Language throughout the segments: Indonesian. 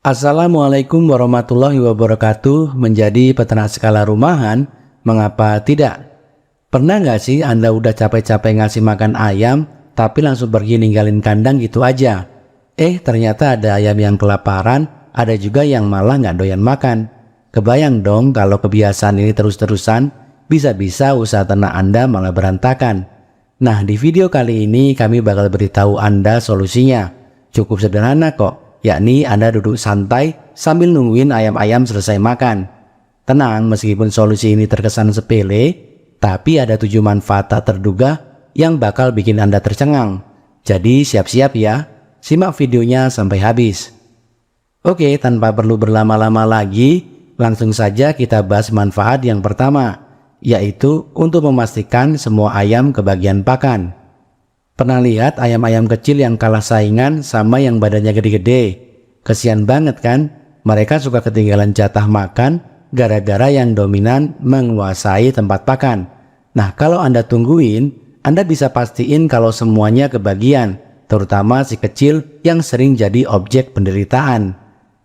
Assalamualaikum warahmatullahi wabarakatuh. Menjadi peternak skala rumahan, mengapa tidak? Pernah nggak sih Anda udah capek-capek ngasih makan ayam, tapi langsung pergi ninggalin kandang gitu aja? Ternyata ada ayam yang kelaparan, ada juga yang malah nggak doyan makan. Kebayang dong kalau kebiasaan ini terus-terusan, bisa-bisa usaha ternak Anda malah berantakan. Nah, di video kali ini kami bakal beritahu Anda solusinya. Cukup sederhana kok, yakni Anda duduk santai sambil nungguin ayam-ayam selesai makan. Tenang, meskipun solusi ini terkesan sepele, tapi ada 7 manfaat tak terduga yang bakal bikin Anda tercengang. Jadi siap-siap ya, simak videonya sampai habis. Oke, tanpa perlu berlama-lama lagi, langsung saja kita bahas manfaat yang pertama, yaitu untuk memastikan semua ayam kebagian pakan. Pernah lihat ayam-ayam kecil yang kalah saingan sama yang badannya gede-gede? Kesian banget kan? Mereka suka ketinggalan jatah makan gara-gara yang dominan menguasai tempat pakan. Nah, kalau Anda tungguin, Anda bisa pastiin kalau semuanya kebagian, terutama si kecil yang sering jadi objek penderitaan.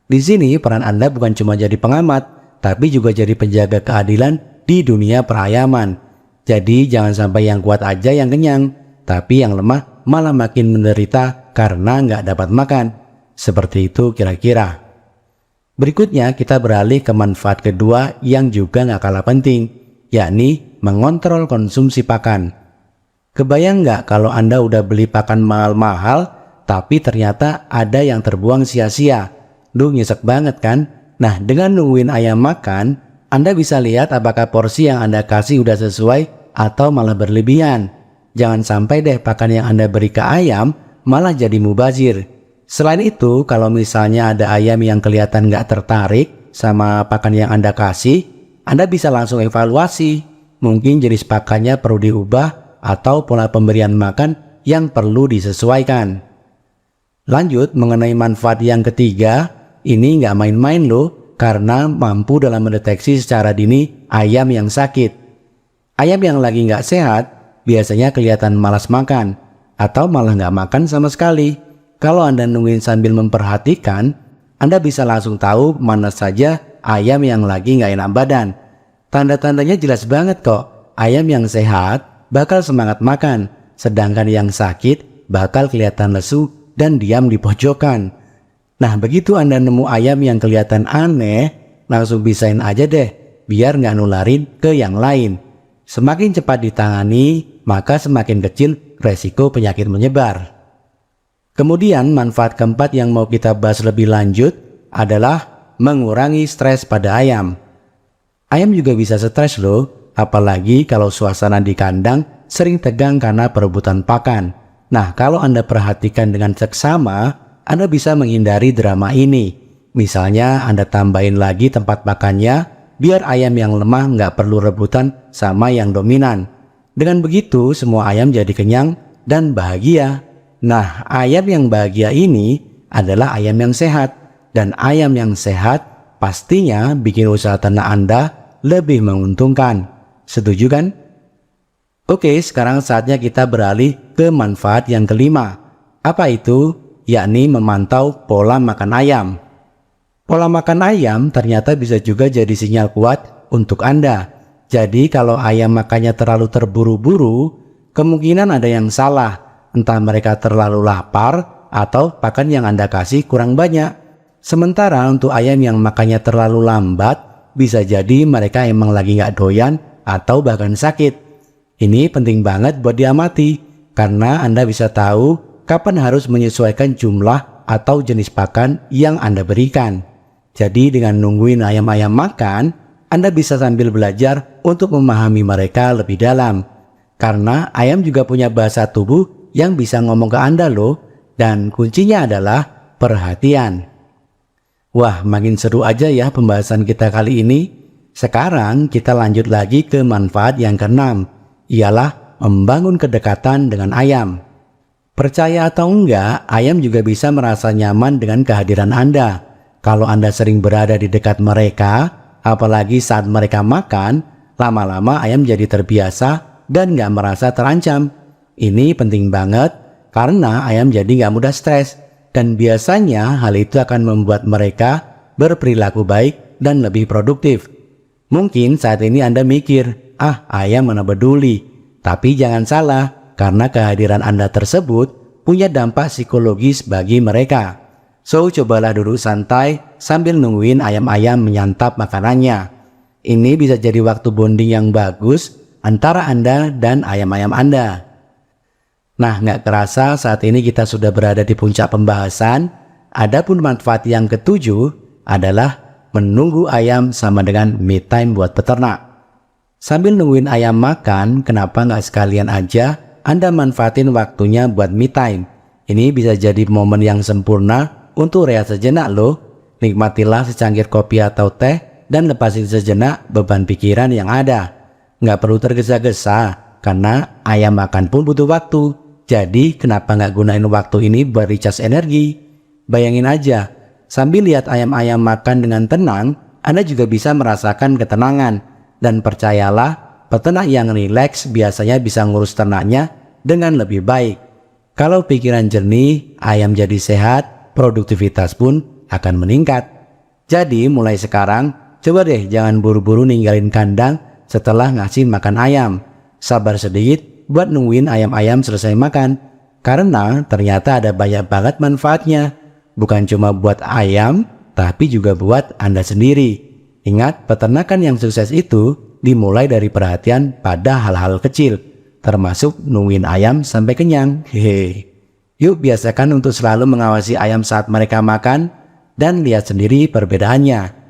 Di sini peran Anda bukan cuma jadi pengamat, tapi juga jadi penjaga keadilan di dunia perayaman. Jadi jangan sampai yang kuat aja yang kenyang, tapi yang lemah malah makin menderita karena nggak dapat makan. Seperti itu kira-kira. Berikutnya kita beralih ke manfaat kedua yang juga nggak kalah penting, yakni mengontrol konsumsi pakan. Kebayang nggak kalau Anda udah beli pakan mahal-mahal, tapi ternyata ada yang terbuang sia-sia? Duh, nyesek banget kan? Nah, dengan nungguin ayam makan, Anda bisa lihat apakah porsi yang Anda kasih udah sesuai atau malah berlebihan. Jangan sampai deh pakan yang Anda beri ke ayam malah jadi mubazir. Selain itu, kalau misalnya ada ayam yang kelihatan nggak tertarik sama pakan yang Anda kasih, Anda bisa langsung evaluasi. Mungkin jenis pakannya perlu diubah atau pola pemberian makan yang perlu disesuaikan. Lanjut, mengenai manfaat yang ketiga, ini nggak main-main loh, karena mampu dalam mendeteksi secara dini ayam yang sakit. Ayam yang lagi nggak sehat biasanya kelihatan malas makan atau malah nggak makan sama sekali. Kalau Anda nungguin sambil memperhatikan, Anda bisa langsung tahu mana saja ayam yang lagi nggak enak badan. Tanda-tandanya jelas banget kok. Ayam yang sehat bakal semangat makan, sedangkan yang sakit bakal kelihatan lesu dan diam di pojokan. Nah, begitu Anda nemu ayam yang kelihatan aneh, langsung pisahin aja deh, biar nggak nularin ke yang lain. Semakin cepat ditangani, maka semakin kecil resiko penyakit menyebar. Kemudian manfaat keempat yang mau kita bahas lebih lanjut adalah mengurangi stres pada ayam. Ayam juga bisa stres loh, apalagi kalau suasana di kandang sering tegang karena perebutan pakan. Nah, kalau Anda perhatikan dengan seksama, Anda bisa menghindari drama ini. Misalnya Anda tambahin lagi tempat makannya, biar ayam yang lemah nggak perlu rebutan sama yang dominan. Dengan begitu semua ayam jadi kenyang dan bahagia. Nah, ayam yang bahagia ini adalah ayam yang sehat. Dan ayam yang sehat pastinya bikin usaha ternak Anda lebih menguntungkan. Setuju kan? Oke, sekarang saatnya kita beralih ke manfaat yang kelima. Apa itu? Yakni memantau pola makan ayam. Pola makan ayam ternyata bisa juga jadi sinyal kuat untuk Anda. Jadi kalau ayam makannya terlalu terburu-buru, kemungkinan ada yang salah. Entah mereka terlalu lapar atau pakan yang Anda kasih kurang banyak. Sementara untuk ayam yang makannya terlalu lambat, bisa jadi mereka emang lagi nggak doyan atau bahkan sakit. Ini penting banget buat diamati, karena Anda bisa tahu kapan harus menyesuaikan jumlah atau jenis pakan yang Anda berikan. Jadi dengan nungguin ayam-ayam makan, Anda bisa sambil belajar untuk memahami mereka lebih dalam. Karena ayam juga punya bahasa tubuh yang bisa ngomong ke Anda loh, dan kuncinya adalah perhatian. Wah, makin seru aja ya pembahasan kita kali ini. Sekarang kita lanjut lagi ke manfaat yang keenam, ialah membangun kedekatan dengan ayam. Percaya atau enggak, ayam juga bisa merasa nyaman dengan kehadiran Anda. Kalau Anda sering berada di dekat mereka, apalagi saat mereka makan, lama-lama ayam jadi terbiasa dan nggak merasa terancam. Ini penting banget karena ayam jadi nggak mudah stres. dan biasanya hal itu akan membuat mereka berperilaku baik dan lebih produktif. Mungkin saat ini Anda mikir, ayam mana peduli. Tapi jangan salah, karena kehadiran Anda tersebut punya dampak psikologis bagi mereka. So, cobalah duduk santai sambil nungguin ayam-ayam menyantap makanannya. Ini bisa jadi waktu bonding yang bagus antara Anda dan ayam-ayam Anda. Nah, nggak kerasa saat ini kita sudah berada di puncak pembahasan. Adapun manfaat yang ketujuh adalah menunggu ayam sama dengan me time buat peternak. Sambil nungguin ayam makan, kenapa nggak sekalian aja Anda manfaatin waktunya buat me time? Ini bisa jadi momen yang sempurna untuk rehat sejenak loh. Nikmatilah secangkir kopi atau teh dan lepasin sejenak beban pikiran yang ada. Nggak perlu tergesa-gesa, karena ayam makan pun butuh waktu. Jadi kenapa nggak gunain waktu ini buat recharge energi? Bayangin aja, sambil lihat ayam-ayam makan dengan tenang, Anda juga bisa merasakan ketenangan. Dan percayalah, peternak yang rileks biasanya bisa ngurus ternaknya dengan lebih baik. Kalau pikiran jernih, ayam jadi sehat, produktivitas pun akan meningkat. Jadi mulai sekarang, coba deh jangan buru-buru ninggalin kandang setelah ngasih makan ayam. Sabar sedikit buat nungguin ayam-ayam selesai makan. Karena ternyata ada banyak banget manfaatnya. Bukan cuma buat ayam, tapi juga buat Anda sendiri. Ingat, peternakan yang sukses itu dimulai dari perhatian pada hal-hal kecil, termasuk nungguin ayam sampai kenyang. Hehe. Yuk biasakan untuk selalu mengawasi ayam saat mereka makan dan lihat sendiri perbedaannya.